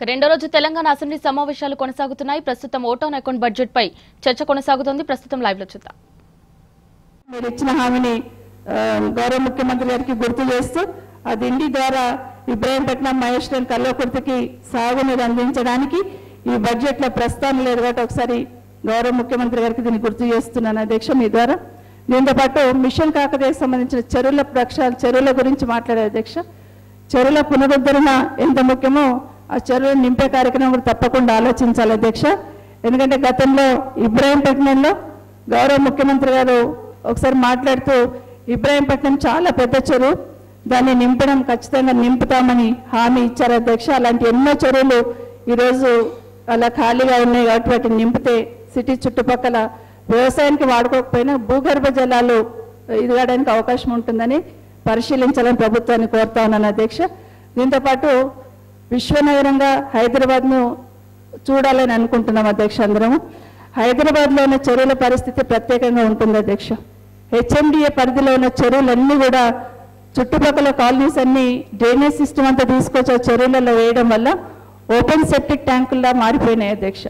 రెండో రోజు తెలంగాణ అసెంబ్లీ సమావేశాలు కొనసాగుతున్నాయి. ప్రస్తుతం ఓట్ ఆన్ అకౌంట్ బడ్జెట్ పై చర్చ కొనసాగుతోంది. ప్రస్తుతం లైవ్ లో చూద్దాం. మీరు ఇచ్చిన హామీని గౌరవ ముఖ్యమంత్రి గారికి గుర్తు చేస్తూ ఆ దిండి ద్వారా ఇబ్రాహీంపట్నం మహేశ్వరం కల్వకుర్తికి సాగునీరు అందించడానికి ఈ బడ్జెట్ లో ప్రస్తావన లేదు కాబట్టి ఒకసారి గౌరవ ముఖ్యమంత్రి గారికి దీన్ని గుర్తు చేస్తున్నాను అధ్యక్ష మీ ద్వారా. దీంతో పాటు మిషన్ కాకతీయకు సంబంధించిన చెరువుల గురించి మాట్లాడే అధ్యక్ష. చెరువుల పునరుద్ధరణ ఎంత ముఖ్యమో ఆ చెరువులను నింపే కార్యక్రమం కూడా తప్పకుండా ఆలోచించాలి అధ్యక్ష. ఎందుకంటే గతంలో ఇబ్రాహీంపట్నంలో గౌరవ ముఖ్యమంత్రి గారు ఒకసారి మాట్లాడుతూ ఇబ్రాహీంపట్నం చాలా పెద్ద చెరువు, దాన్ని నింపడం ఖచ్చితంగా నింపుతామని హామీ ఇచ్చారు అధ్యక్ష. అలాంటి ఎన్నో చెరువులు ఈరోజు అలా ఖాళీగా ఉన్నాయి కాబట్టి వాటిని నింపితే సిటీ చుట్టుపక్కల వ్యవసాయానికి వాడుకోకపోయినా భూగర్భ జలాలు ఎదగడానికి అవకాశం ఉంటుందని పరిశీలించాలని ప్రభుత్వాన్ని కోరుతా ఉన్నాను అధ్యక్ష. దీంతోపాటు విశ్వనగరంగా హైదరాబాద్ను చూడాలని అనుకుంటున్నాం అధ్యక్ష. అందరము హైదరాబాద్లో ఉన్న చెరువుల పరిస్థితి ప్రత్యేకంగా ఉంటుంది అధ్యక్ష. హెచ్ఎండిఏ పరిధిలో ఉన్న చెరువులన్నీ కూడా చుట్టుపక్కల కాలనీస్ అన్ని డ్రైనేజ్ సిస్టమ్ అంతా తీసుకొచ్చి ఆ చెరువులలో వేయడం వల్ల ఓపెన్ సెప్టిక్ ట్యాంకుల్లా మారిపోయినాయి అధ్యక్ష.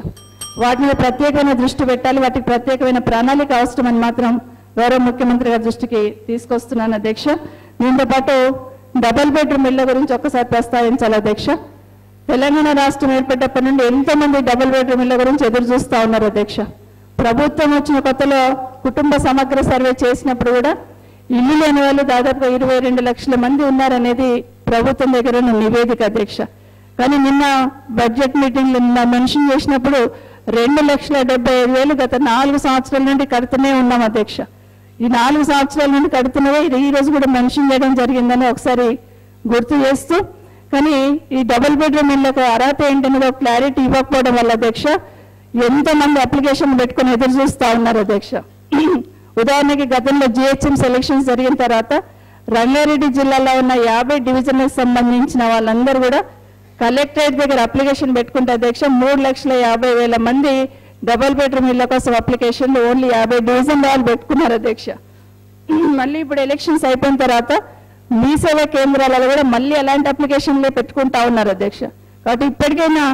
వాటి మీద ప్రత్యేకమైన దృష్టి పెట్టాలి, వాటికి ప్రత్యేకమైన ప్రణాళిక అవసరమని మాత్రం గౌరవ ముఖ్యమంత్రి గారి దృష్టికి తీసుకొస్తున్నాను అధ్యక్ష. దీంతో పాటు డబుల్ బెడ్రూమ్ ఇళ్ల గురించి ఒక్కసారి ప్రస్తావించాలి అధ్యక్ష. తెలంగాణ రాష్ట్రం ఏర్పడ్డప్పటి నుండి ఎంతోమంది డబుల్ బెడ్రూమ్ ఇళ్ల గురించి ఎదురు చూస్తూ ఉన్నారు అధ్యక్ష. ప్రభుత్వం వచ్చిన కొత్తలో కుటుంబ సమగ్ర సర్వే చేసినప్పుడు కూడా ఇల్లు లేని వాళ్ళు దాదాపుగా 22 లక్షల మంది ఉన్నారనేది ప్రభుత్వం దగ్గర ఉన్న నివేదిక అధ్యక్ష. కానీ నిన్న బడ్జెట్ మీటింగ్లో మెన్షన్ చేసినప్పుడు 2,75,000 గత 4 సంవత్సరాల నుండి కడుతూనే ఉన్నాం అధ్యక్ష. ఈ 4 సంవత్సరాల నుండి కడుతున్నవే ఈ రోజు కూడా మెన్షన్ చేయడం జరిగిందని ఒకసారి గుర్తు చేస్తూ, కానీ ఈ డబుల్ బెడ్రూమ్ ఇళ్లకు అర్హత ఏంటనేది ఒక క్లారిటీ ఇవ్వకపోవడం వల్ల అధ్యక్ష ఎంతోమంది అప్లికేషన్ పెట్టుకుని ఎదురు చూస్తూ ఉన్నారు అధ్యక్ష. ఉదాహరణకి గతంలో GHM సెలక్షన్స్ జరిగిన తర్వాత రంగారెడ్డి జిల్లాలో ఉన్న 50 డివిజన్లకు సంబంధించిన వాళ్ళందరూ కూడా కలెక్టరేట్ దగ్గర అప్లికేషన్ పెట్టుకుంటే అధ్యక్ష 3,50,000 మంది డబుల్ బెడ్రూమ్ ఇళ్ల కోసం అప్లికేషన్లు ఓన్లీ 50 డివిజన్ వాళ్ళు పెట్టుకున్నారు అధ్యక్ష. మళ్ళీ ఇప్పుడు ఎలక్షన్స్ అయిపోయిన తర్వాత మీ సేవా కేంద్రాలలో కూడా మళ్ళీ అలాంటి అప్లికేషన్లే పెట్టుకుంటా ఉన్నారు అధ్యక్ష. కాబట్టి ఇప్పటికైనా